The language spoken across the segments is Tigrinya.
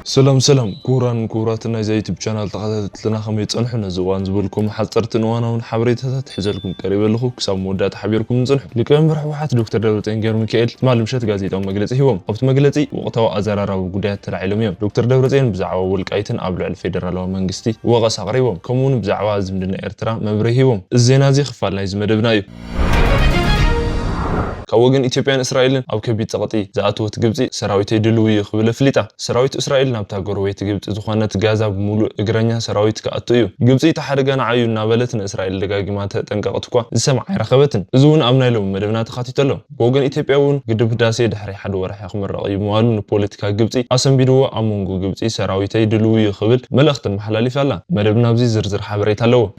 سلام كوراتنا زي يوتيوب شانل تقدرت لنا خم يتصنحنا زوان زبلكم حضرت نوانا حبريتها تحزلكم قريب لكم كسام مودات حبيركم نصنح لكم مرح واحد دكتور دبرتين غير ميكائيل معلم شات غازيطه مغلصي هوم ابت مغلصي وقتها ازرارو غدات تلعيلهم يوم دكتور دبرتين بزعوا والقايتن ابلع الفيدرالو منغستي وقص قريبهم كمون بزعوا زمدنا ارترا مبرهيهم الزينا زي خفالنا يزمدبنا كوجن إثيوبيان إسرائيل أو كبيت تغطي زعتوت جبتي سراويت يدلوي خبل فليتا سراويت إسرائيل نبتا جرويت جبت زخانة غازا بمولو إجرانيا سراويت كأتيو جبتي تحرجنا عيون نابلتنا إسرائيل دقاقي ما تنقطقوا السمع رخبتن زون أمنا لهم مدبنا تخاطي تلو كوجن إثيوبيون قدب داسي دحري حد ورح يخمر الرأي موالون بوليتيكا جبتي أصلا بيدو أمونجو جبتي سراويت يدلوي خبل ملخت المحلالي فعلا مدبنا بزي زرزر حبريت هلو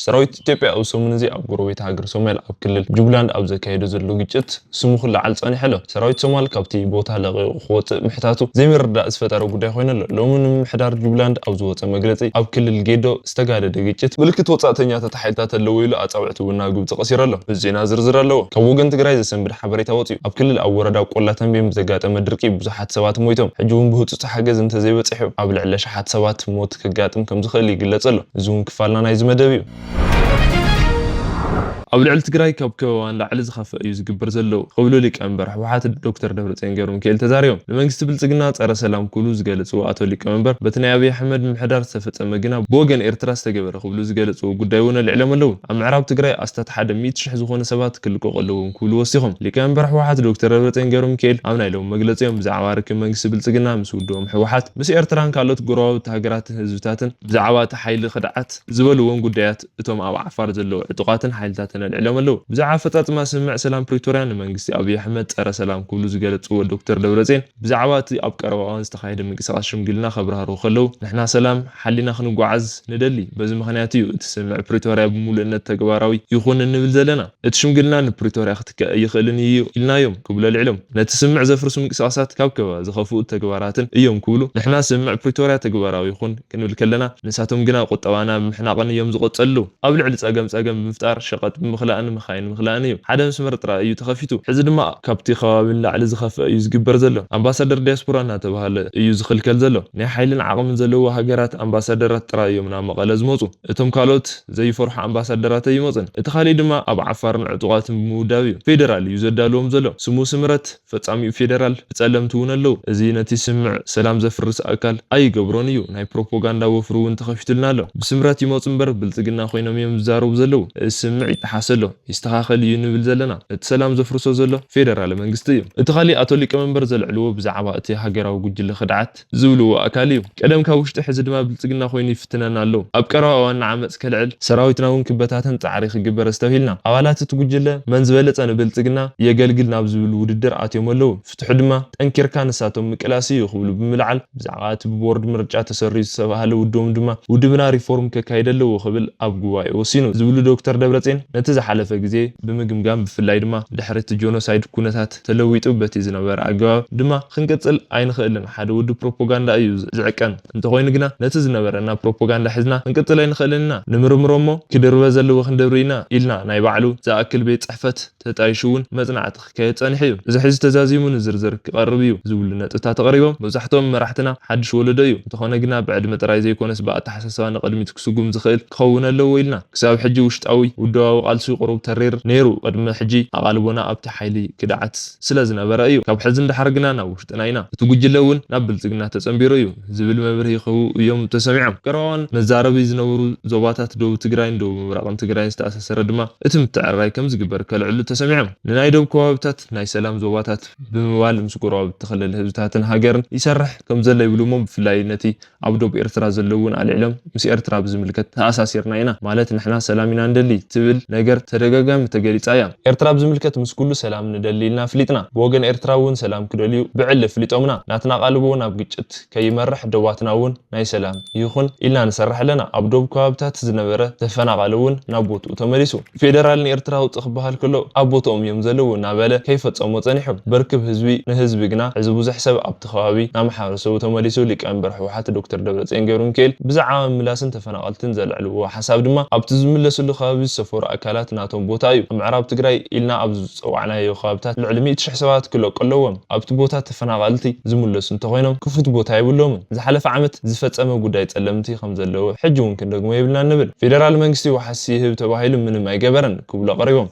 سراويت إثيوبيا أو سومنزي أو جرويت هاجر سومال أو كل جبلاند أو زكايدو زلو جيت سمو خل علصاني حلو سراويت سومال كابتي بوتا لغي خوت محتاتو زي مردا اسفتارو غداي خوينا لو من محدار جبلاند أو زوت مغلطي أو كل الجيدو استغاد دغيت ملكت وصاتنيا تتحيلتا لو يلو اصاوعتو ونا غبط قصيرلو بزينا زرزرلو كوغن تግራይ زسنبد حبريتا وطيو أو كل أو وردا قولاتن بيم زغاطم درقي بزحات سبات مويتم حجون بهوت حاجز انت زي بصحو ابل علا شحات سبات موت كغاطم كم زخل يغلصلو زون كفالنا ناي زمدبيو أول علت جراي كوان لعل زخف يزجبر زلو قبلوا لك أنبر وحات الدكتور دبرتين غيرهم كيل تزاريهم لما يستبل تجنات أرى سلام كلوز جالس وقاتوا لك أنبر بتني أبي أحمد من حدار سفت أما جنا بوجن إرتراس تجبر قبلوز جالس وقدايونا العلم اللون أم عرب تجراي أستت حدا ميت شح زخون سبات كلكم قلوهم كل وصيهم لك أنبر وحات الدكتور دبرتين غيرهم كيل أمنا لهم مجلسهم زعوارك لما يستبل تجنا مسودهم حوحات بس إرتران كالوت جراو تهجرات هزوتاتن زعوات حيل خدعات زبلوهم قدايات توم أو عفار زلو عتقاتن حيلتاتن العلم اللو بزعا فتات ما سمع سلام بريتوريان منغستي ابي احمد صار سلام كله زغلصو دكتور دبرزين بزعوات اب قربان استخايد منقساس شمغلنا خبرهرو خلو نحنا سلام حلينا خنغعز ندلي بز مخنياتي تسمع بريتوريا بمولነት ተግባራዊ ይኹን እንብል ዘለና እቲ ሽምግልና ንፕሪቶሪያ ክትከ ይኽእልኒ ኢልና ዮም ክብለ ልዕሎም ነቲ ስምዕ ዘፍርሱ ምንቅሳሳት ካብ ከባ ዝኸፍኡ ተግባራትን እዮም ክብሉ ንሕና ስምዕ ፕሪቶሪያ ተግባራዊ ይኹን ክንብል ከለና ንሳቶም ግና ቁጠባና ምሕናቅን እዮም ዝቆጸሉ ኣብ ልዕሊ ጸገም ምፍጣር ሸቐጥ ምኽላእን مخاين مخلانيو حدا مسمر طرا ايو تخفيتو حز دما كابتي خوابن لعل زخف ايو زغبر زلو امباسادر دياسبورا ناتبهال ايو زخلكل زلو ني حيلن عقم زلو هاجرات امباسادرات طرا ايو منا مقاله زموصو اتم كالوت زي فرح امباسادرات يمصن اتخالي دما اب عفار نعطوات موداوي فيدرال يزدالوم زلو سمو سمرت فصامي فيدرال تصلمتونلو ازي نتي سمع سلام زفرس اكل اي غبرونيو ناي بروباغاندا وفرون تخفيتلنالو بسمرات يمصنبر بلصغنا خوينم يمزارو زلو سمع يتحاسلو يستخاخل ينبل زلنا السلام زفرسو زلو فيدرال منغستي اتخالي اتو ليق منبر زلعلو بزعبا اتي هاجراو غجل خدعات زولو اكاليو قدم كاوشت حز دما بلصغنا خوين يفتننا لو اب قراو وانا عمص كلعل سراويتنا ون كبتاتن تعريخ جبر استوهلنا اوالات تغجله من زبلصن بلصغنا يغلغلنا بزولو وددر اتيوم لو فتح دما تنكر كانساتهم مقلاسي يخبلو بملعل بزعات بورد مرجع تسري سباله ودوم دما ودبنا ريفورم ككايدلو خبل اب غواي وسينو زبلو دكتور دبرتين نتزح حلف ጊዜ بمجمجام بفلاي دما دحرت جونوسايد كونتات تلويطو بتي زنبر اغاب دما خنقصل اين خيلن حدا ود بروباغاندا ايو زعقن انت خوين غنا نت زنبرنا بروباغاندا حزنا خنقصل اين خيلنا نمرمرمو كدربه زلو خندبرينا إلنا ناي بعلو زاكل بيت صحفت تطايشون مصنعت خكايه صنحيو اذا حز تزازيمون زرزر قربيو زولنا طتا تقريبهم مزحتهم مرحتنا حدش ولديو انت خوين غنا بعد مطراي زي كونس بقى تحسسوا قدمي تكسغوم زخيل كون له ويلنا كساب حجي وشطاوي وداو قالسو قرب ترير نيرو قدم حجي اقالبونا ابت حيلي كدعت سلازنا برايو كاب حزن دحرغنا نوشتناينا تغجلون نابل صغنا تصمبيرو زبل مبري خو يوم تسمعهم كرون مزاربي زنورو زوباتات دو تግራይ دو مراقن تግራይ استاسسر دما اتم تعراي كم زغبر كلعل تسمعهم ناي دو كوابتات ناي سلام زوباتات بموال مسقرو بتخلل هزتاتن هاجرن يسرح كم زله يبلوم بفلاينتي عبدو بإرترا زلون على العلم مس إرترا بزملكت تاساسيرنا مالت نحنا سلامنا ندلي تبل نجر تدغغام تغليصايا إرترا بزملكت مس كل سلام ندليلنا فليطنا بوغن إرتراون سلام كدليو بعل فليطومنا ناتنا قالبونا بقچت كيمرح دواتناون ناي سلام يخون إلا نسرح لنا عبدو كوابتات زنبره تفناقلون نابوتو تمليسو فيدرال إرتراو تخبهال كله ابوتوم يمزلو نابله كيف تصمو صنيحو بركب حزبي نحزب غنا حزب بزح سب ابتخابي نامحارسو تمليسو ليقنبر حوحات دكتور دبرصين غيرون كيل بزعا ملاسن تفناقلتن زلعلو حساب دما ابت زملسو خابي سفور اكا ትካላት ናቶም ቦታ እዩ ምዕራብ ትግራይ ኢልና ኣብ ዝፅዋዕናዮ ከባቢታት ልዕሊ 100,000 ሰባት ክለቀለዎም ኣብቲ ቦታ ተፈናቀልቲ ዝምለሱ እንተኮይኖም ክፉት ቦታ ይብሎም ዝሓለፈ ዓመት ዝፈጸመ ጉዳይ ጸለምቲ ከም ዘለዎ ሕጂ እውን ክንደግሞ ይብልና ንብል ፌደራል መንግስቲ ወሓሲ ይህብ ተባሂሉ ምንም ኣይገበረን ክብሎ ቀሪቦም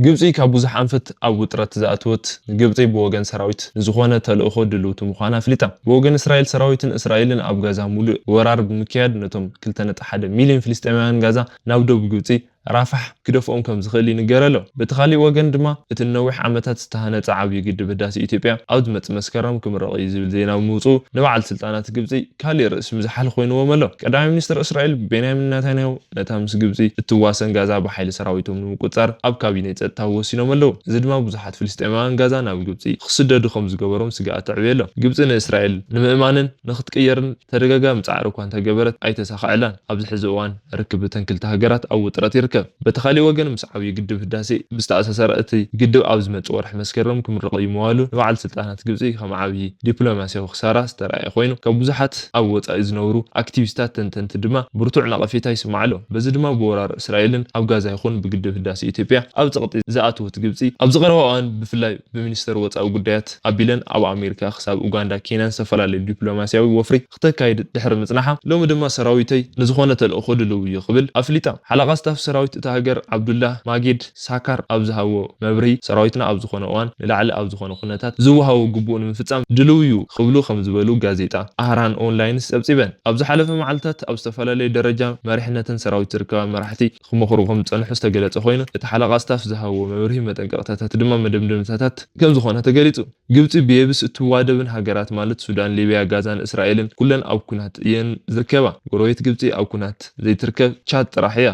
ግብጽ ካብ ብዙሕ አንፈት ኣብ ውጥረት ዝኣትወት ግብጽ ብወገን ሰራዊት ዝኾነ ተልእኾ ድልውቱ ምዃና ኣፍሊጣ ብወገን እስራኤል ሰራዊትን እስራኤልን ኣብ ጋዛ ሙሉእ ወራር ብምክያድ ነቶም 2.1 ሚልዮን ፍልስጤማውያን ጋዛ ናብ ደቡብ ግብጽ ራፋሕ ክደፍኦም ከም ዝኽእል ይንገረሎ በቲ ካልእ ወገን ድማ እቲ ነዊሕ ዓመታት ዝተሃነፀ ዓብዪ ግድብ ህዳሴ ኢትዮጵያ ኣብ ዝመጽእ መስከረም ክምረቕ እዩ ዝብል ዜና ብምውፅኡ ንበዓል ስልጣናት ግብጽ ካልእ ርእሲ ምዝሓል ኮይንዎም ኣሎ ቀዳማይ ሚኒስትር እስራኤል ቤንያሚን ኔታንያሁ ነታ ምስ ግብጽ እትዋሰን ጋዛ ብሓይሊ ሰራዊቶም ንምቁፅጻር ኣብ ካቢኔ ጸጥታ ወሲኖም ኣለዉ እዚ ድማ ብዙሓት ፍልስጤማውያን ጋዛ ናብ ግብጽ ክስደዱ ከም ዝገበሮም ስጋኣት ተዕብዮ ኣሎ ግብጽ ንእስራኤል ንምእማንን ንኽትቅየርን ተደጋጋሚ ጻዕሪ እኳ እንተገበረት ኣይተሳኽዐላን ኣብዚ ሕዚ እዋን ርክብ እተን ክልተ ሃገራት ኣብ ውጥረት ይርከብ በተኻሊ ወገን ምስ ዓብዪ ግድብ ህዳሴ ብዝተኣሳሰረ እቲ ግድብ ኣብ ዝመጽእ ወርሒ መስከረም ክምረቕ ይመዋሉ ንበዓል ስልጣናት ግብጽ ከም ዓብዪ ዲፕሎማስያዊ ክሳራ ዝተረኣየ ኮይኑ ካብ ብዙሓት ኣብ ወጻኢ ዝነብሩ ኣክቲቪስታት ተንተንቲ ድማ ብርቱዕ ነቐፌታ ይስማዕ ኣሎ በዚ ድማ ብወራር እስራኤልን ኣብ ጋዛ ይኹን ብግድብ ህዳሴ ኢትዮጵያ ኣብ ፀቕጢ ዝኣትወት ግብጽ ኣብ ዝቐረበ እዋን ብፍላይ ብሚኒስተር ወጻኢ ጉዳያት ኣቢለን ኣብ ኣሜሪካ ክሳብ ኡጋንዳ ኬንያን ዝተፈላለዩ ዲፕሎማስያዊ ወፍሪ ክተካይድ ድሕሪ ምጽናሓ ሎሚ ድማ ሰራዊተይ ንዝኾነ ተልእኾ ድልው እዩ ክብል ኣፍሊጣ ሓለቓ ስታፍ ሰራዊት እቲ ሃገር ዓብዱላህ ማጊድ ሳካር ኣብ ዝሃቦ መብርሂ ሰራዊትና ኣብ ዝኾነ እዋን ንላዕሊ ኣብ ዝኾነ ኩነታት ዝወሃቦ ግቡእ ንምፍጻም ድልው እዩ ክብሉ ከም ዝበሉ ጋዜጣ ኣህራን ኦንላይንስ ፀብፂበን ኣብ ዝሓለፈ መዓልትታት ኣብ ዝተፈላለየ ደረጃ መሪሕነትን ሰራዊት ዝርከባ መራሕቲ ክመኽሩ ከም ዝጸንሑ ዝተገለጸ ኮይኑ እቲ ሓለቓ ስታፍ ዝሃቦ መብርሂ መጠንቀቕታታት ድማ መደምደምታታት ከም ዝኾነ ተገሊጹ ግብጽ ብየብስ እትዋደብን ሃገራት ማለት ሱዳን ሊብያ ጋዛን እስራኤልን ኩለን ኣብ ኩናት እየን ዝርከባ ጎረቤት ግብጽ ኣብ ኩናት ዘይትርከብ ቻድ ጥራሕ እያ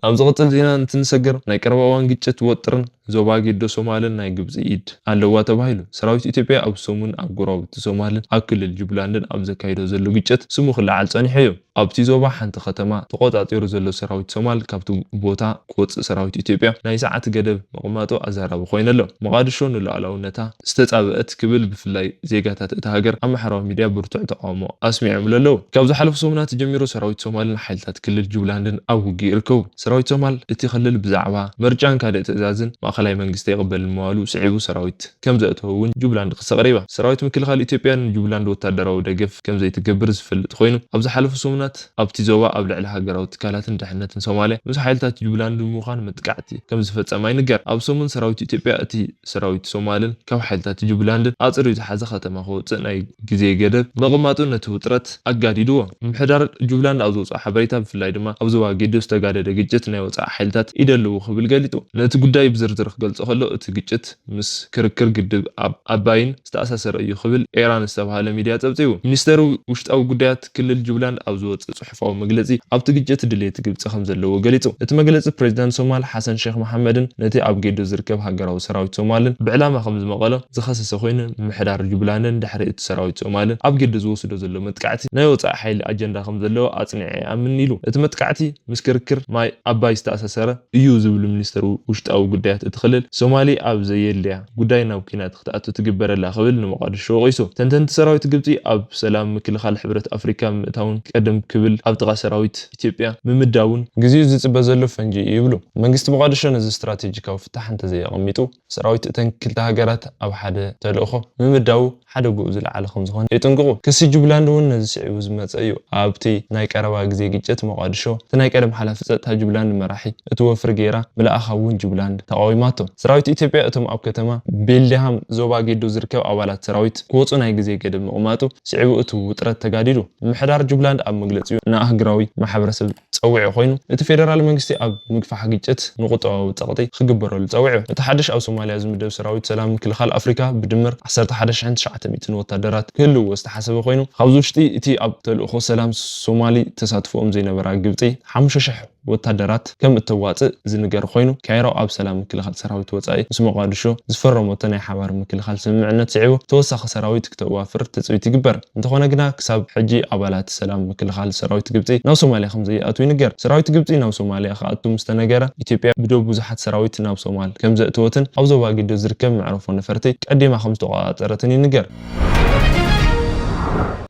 ኣብ ዝቕጽል ዜና እንትንሰገር ናይ ቀረባ እዋን ግጭት ወጥርን ዞባ ጌዶ ሶማልን ናይ ግብጽ ኢድ ኣለዋ ተባሂሉ ሰራዊት ኢትዮጵያ ኣብ ሰሙን ኣብ ጎረቤት ሶማልን ኣብ ክልል ጁብላንድን ኣብ ዘካይዶ ዘሎ ግጭት ስሙ ክለዓል ጸኒሑ እዩ ኣብቲ ዞባ ሓንቲ ከተማ ተቆጣጢሩ ዘሎ ሰራዊት ሶማል ካብቲ ቦታ ክወፅእ ሰራዊት ኢትዮጵያ ናይ ሰዓት ገደብ መቕማጦ ኣዛራቢ ኮይኑ ኣሎ መቃዲሾ ንሉዓላውነታ ዝተጻብአት ክብል ብፍላይ ዜጋታት እቲ ሃገር ኣብ ማሕበራዊ ሚድያ ብርቱዕ ተቃውሞ ኣስሚዖም ኣለዉ ካብ ዝሓለፉ ሰሙናት ጀሚሩ ሰራዊት ሶማልን ሓይልታት ክልል ጁብላንድን ኣብ ውግእ ይርከቡ ሰራዊት ሶማል እቲ ክልል ብዛዕባ ምርጫን ካልእ ትእዛዝን ማእኸላይ መንግስቲ ይቕበል ምዋሉ ስዒቡ ሰራዊት ከም ዘእተውን ጁብላንድ ክሰቅሪባ ሰራዊት ምክልኻል ኢትዮጵያን ጁብላንድ ወታደራዊ ደገፍ ከም ዘይትገብር ዝፈልጥ ኮይኑ ኣብ ዝሓለፉ ሰሙናት ኣብቲ ዞባ ኣብ ልዕሊ ሃገራዊ ትካላትን ድሕነትን ሶማልያ ምስ ሓይልታት ጁብላንድ ምዃን መጥቃዕቲ ከም ዝፈጸማ ይንገር ኣብ ሰሙን ሰራዊት ኢትዮጵያ እቲ ሰራዊት ሶማልን ካብ ሓይልታት ጁብላንድን ኣጽሪዩ ዝሓዘ ከተማ ክወፅእ ናይ ግዜ ገደብ መቕማጡ ነቲ ውጥረት ኣጋዲድዎ ምሕዳር ጁብላንድ ኣብ ዝወፅኦ ሓበሬታ ብፍላይ ድማ ኣብ ዞባ ጌዶ ዝተጋደደ ግጭት ናይ ወፃኢ ሓይልታት ይደልው ክብል ገሊጡ ነቲ ጉዳይ ብዝርዝር ክገልጾ ከሎ እቲ ግጭት ምስ ክርክር ግድብ ኣባይን ዝተኣሳሰረ እዩ ክብል ኤራን ዝተባሃለ ሚድያ ፀብፂቡ ሚኒስተሩ ውሽጣዊ ጉዳያት ክልል ጁብላንድ ኣብ ዝወፅእ ጽሑፋዊ መግለጺ ኣብቲ ግጭት ድሌት ግብጽ ከም ዘለዎ ገሊጹ እቲ መግለጺ ፕሬዚዳንት ሶማል ሓሰን ሼክ መሐመድን ነቲ ኣብ ጌዶ ዝርከብ ሃገራዊ ሰራዊት ሶማልን ብዕላማ ከም ዝመቐሎ ዝኸሰሰ ኮይኑ ምሕዳር ጁብላንድን ድሕሪ እቲ ሰራዊት ሶማልን ኣብ ጌዶ ዝወስዶ ዘሎ መጥቃዕቲ ናይ ወፃኢ ሓይሊ ኣጀንዳ ከም ዘለዎ ኣጽኒዐ ይኣምን ኢሉ እቲ መጥቃዕቲ ምስ ክርክር ማይ ኣባይ ዝተኣሳሰረ እዩ ዝብል ሚኒስተሩ ውሽጣዊ ጉዳያት እቲ ክልል ሶማሊ ኣብ ዘየልያ ጉዳይ ናብ ኩናት ክትኣቱ ትግበረላ ክብል ንመቃዲሾ ወቂሱ ተንተንቲ ሰራዊት ግብጽ ኣብ ሰላም ምክልኻል ሕብረት ኣፍሪካ ምእታውን ቀደም ክብል ኣብ ጥቓ ሰራዊት ኢትዮጵያ ምምዳውን ግዜኡ ዝጽበ ዘሎ ፈንጂ ይብሉ መንግስቲ መቃዲሾ ነዚ ስትራቴጂካዊ ፍታሕ እንተዘይቐሚጡ ሰራዊት እተን ክልተ ሃገራት ኣብ ሓደ ተልእኾ ምምዳው ሓደ ጉኡ ዝለዓለ ከም ዝኾነ ይጥንቅቑ ክሲ ጁብላንድ እውን ነዚ ስዒቡ ዝመፀ እዩ ኣብቲ ናይ ቀረባ ግዜ ግጭት መቃዲሾ እቲ ናይ ቀደም ሓላፊ ፀጥታ ጁብላንድ መራሒ እቲ ወፍሪ ጌራ ምልኣኻ እውን ጁብላንድ ተቃዊማቶ ሰራዊት ኢትዮጵያ እቶም ኣብ ከተማ ቤልሃም ዞባ ጌዶ ዝርከብ ኣባላት ሰራዊት ክወፁ ናይ ግዜ ገደብ ምቕማጡ ስዒቡ እቲ ውጥረት ተጋዲዱ ምሕዳር ጁብላንድ ኣብ መግለፂኡ ንኣህጉራዊ ማሕበረሰብ ፀዊዑ ኮይኑ እቲ ፌደራል መንግስቲ ኣብ ምግፋሕ ግጭት ንቁጠባዊ ፀቕጢ ክግበረሉ ፀዊዑ እቲ ሓድሽ ኣብ ሶማልያ ዝምደብ ሰራዊት ሰላም ምክልኻል ኣፍሪካ ብድምር 11,900 ወታደራት ክህልዎ ዝተሓሰበ ኮይኑ ካብዚ ውሽጢ እቲ ኣብ ተልእኾ ሰላም ሶማሊ ተሳትፎኦም ዘይነበራ ግብፂ 5,000 ወታደራት ከም እተዋፅእ ዝንገር ኮይኑ ካይሮ ኣብ ሰላም ምክልኻል ሰራዊት ወፃኢ ምስ መቃዲሾ ዝፈረሞቶ ናይ ሓባር ምክልኻል ስምምዕነት ስዒቡ ተወሳኺ ሰራዊት ክተዋፍር ትፅቢት ይግበር እንተኾነ ግና ክሳብ ሕጂ ኣባላት ሰላም ምክልኻል ሰራዊት ግብፂ ናብ ሶማልያ ከም ዘይኣቱ ይንገር ሰራዊት ግብፂ ናብ ሶማልያ ክኣቱ ምስተነገረ ኢትዮጵያ ብደቡብ ብዙሓት ሰራዊት ናብ ሶማል ከም ዘእተወትን ኣብ ዞባ ጌዶ ዝርከብ መዕረፎ ነፈርቲ ቀዲማ ከም ዝተቆፃፀረትን ይንገር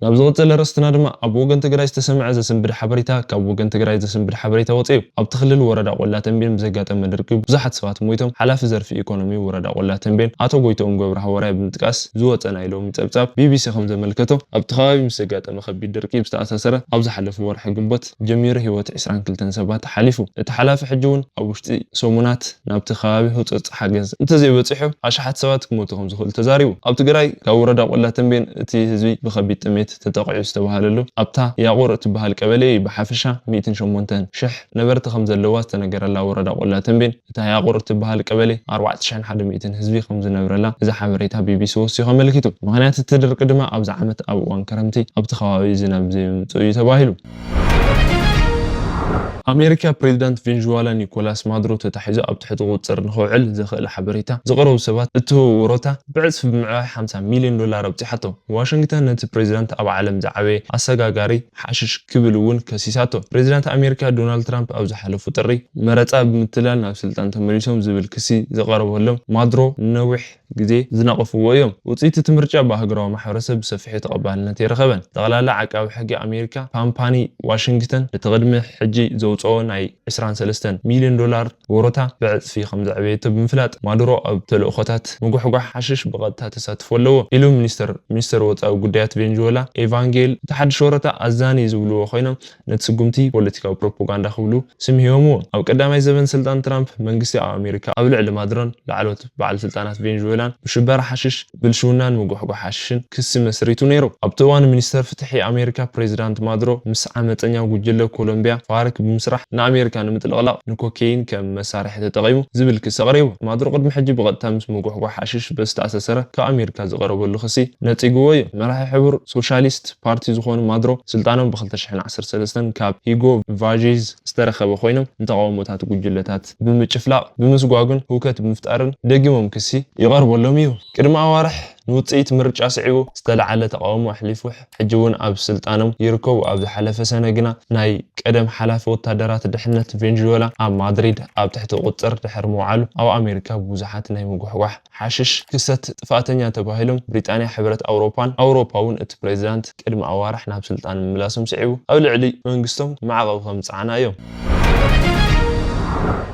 ናብ ዝቕፅል ርስትና ድማ ኣብ ወገን ትግራይ ዝተሰምዐ ዘስንብድ ሓበሬታ ካብ ወገን ትግራይ ዘስንብድ ሓበሬታ ወፂኡ ኣብ ትኽልል ወረዳ ቆላ ተንቤን ብዘጋጠመ ድርቂ ብዙሓት ሰባት ሞይቶም ሓላፊ ዘርፊ ኢኮኖሚ ወረዳ ቆላ ተንቤን ኣቶ ጎይቶኦም ገብረ ሃዋርያ ብምጥቃስ ዝወፀ ናይ ሎሚ ፀብፃብ ቢቢሲ ከም ዘመልከቶ ኣብቲ ከባቢ ምስ ዘጋጠመ ከቢድ ድርቂ ብዝተኣሳሰረ ኣብ ዝሓለፈ ወርሒ ግንቦት ጀሚሩ ሂወት 22 ሰባት ሓሊፉ እቲ ሓላፊ ሕጂ እውን ኣብ ውሽጢ ሰሙናት ናብቲ ከባቢ ህፁፅ ሓገዝ እንተዘይበፂሑ ኣሽሓት ሰባት ክሞቱ ከም ዝኽእሉ ተዛሪቡ ኣብ ትግራይ ካብ ወረዳ ቆላ ተንቤን እቲ ህዝቢ ብከቢድ ጥሜት ተጠቂዑ ዝተባሃለሉ ኣብታ ያቁር እትበሃል ቀበሌ ብሓፈሻ 108,000 ነበርቲ ከም ዘለዋ ዝተነገረላ ወረዳ ቆላ ተንቤን እታ ያቁር እትበሃል ቀበሌ 4,100 ህዝቢ ከም ዝነብረላ እዚ ሓበሬታ ቢቢሲ ወሲኹ ኣመልኪቱ ምክንያት እቲ ድርቂ ድማ ኣብዚ ዓመት ኣብ እዋን ክረምቲ ኣብቲ ከባቢ ዝናብ ዘይምፅኡ እዩ ተባሂሉ ኣሜሪካ ፕሬዚዳንት ቬንዙዌላ ኒኮላስ ማዱሮ ተታሒዙ ኣብ ትሕቲ ቁፅር ንኽውዕል ዘኽእል ሓበሬታ ዝቐረቡ ሰባት እትህቦ ወሮታ ብዕፅፊ ብምዕባይ $50 ሚልዮን ኣብፂሓቶ ዋሽንግተን ነቲ ፕሬዚዳንት ኣብ ዓለም ዝዓበየ ኣሰጋጋሪ ሓሽሽ ክብል እውን ከሲሳቶ ፕሬዚዳንት ኣሜሪካ ዶናልድ ትራምፕ ኣብ ዝሓለፉ ጥሪ መረፃ ብምትላል ናብ ስልጣን ተመሊሶም ዝብል ክሲ ዘቐረበሎም ማዱሮ ነዊሕ ግዜ ዝነቐፍዎ እዮም ውፅኢት እቲ ምርጫ ብሃገራዊ ማሕበረሰብ ብሰፊሕ ተቐባልነት ይረኸበን ጠቕላላ ዓቃቢ ሕጊ ኣሜሪካ ፓምፓኒ ዋሽንግተን እቲ ቅድሚ ሕጂ ዘውፅኦ ናይ $23 ሚልዮን ወሮታ ብዕፅፊ ከም ዘዕበየቶ ብምፍላጥ ማዱሮ ኣብ ተልእኾታት ምጉሕጓሕ ሓሽሽ ብቐጥታ ተሳትፎ ኣለዎ ኢሉ ሚኒስተር ወፃኢ ጉዳያት ቬንዙዌላ ኤቫንጌል እቲ ሓድሽ ወሮታ ኣዛኒ ዝብልዎ ኮይኖም ነቲ ስጉምቲ ፖለቲካዊ ፕሮፓጋንዳ ክብሉ ስምሂቦምዎ ኣብ ቀዳማይ ዘበን ስልጣን ትራምፕ መንግስቲ ኣብ ኣሜሪካ ኣብ ልዕሊ ማዱሮን ላዕሎት በዓል ስልጣናት ቬንዙዌላ ብሽበራ ሓሽሽ ብልሽውናን ምጉሕጓሕ ሓሽሽን ክሲ መስሪቱ ነይሩ ኣብቲ እዋን ሚኒስተር ፍትሒ ኣሜሪካ ፕሬዚዳንት ማዱሮ ምስ ዓመፀኛ ጉጅለ ኮሎምቢያ ፋርክ ብምስራሕ ንኣሜሪካ ንምጥልቕላቕ ንኮኬይን ከም መሳርሒ ተጠቒሙ ዝብል ክሲ ኣቕሪቡ ማዱሮ ቅድሚ ሕጂ ብቐጥታ ምስ ምጉሕጓሕ ሓሽሽ ብዝተኣሳሰረ ካብ ኣሜሪካ ዝቐረበሉ ክሲ ነፂግዎ እዩ መራሒ ሕብር ሶሻሊስት ፓርቲ ዝኾኑ ማዱሮ ስልጣኖም ብ2013 ካብ ሂጎ ቫዤዝ ዝተረኸበ ኮይኖም ንተቃውሞታት ጉጅለታት ብምጭፍላቕ ብምስጓጉን ህውከት ብምፍጣርን ደጊሞም ክሲ ይቐርበሎም እዩ ቅድሚ ኣዋርሕ ንውፅኢት ምርጫ ስዒቡ ዝተለዓለ ተቃውሞ ኣሕሊፉ ሕጂ እውን ኣብ ስልጣኖም ይርከቡ ኣብ ዝሓለፈ ሰነ ግና ናይ ቀደም ሓላፊ ወታደራት ድሕነት ቬንዙዌላ ኣብ ማድሪድ ኣብ ትሕቲ ቁፅር ድሕሪ ምውዓሉ ኣብ ኣሜሪካ ብዙሓት ናይ ምጉሕጓሕ ሓሽሽ ክሰት ጥፋተኛ ተባሂሎም ብሪጣንያ ሕብረት ኣውሮፓውን እቲ ፕሬዚዳንት ቅድሚ ኣዋርሕ ናብ ስልጣን ምምላሶም ስዒቡ ኣብ ልዕሊ መንግስቶም ማዕቐብ ከም ፃዕና እዮም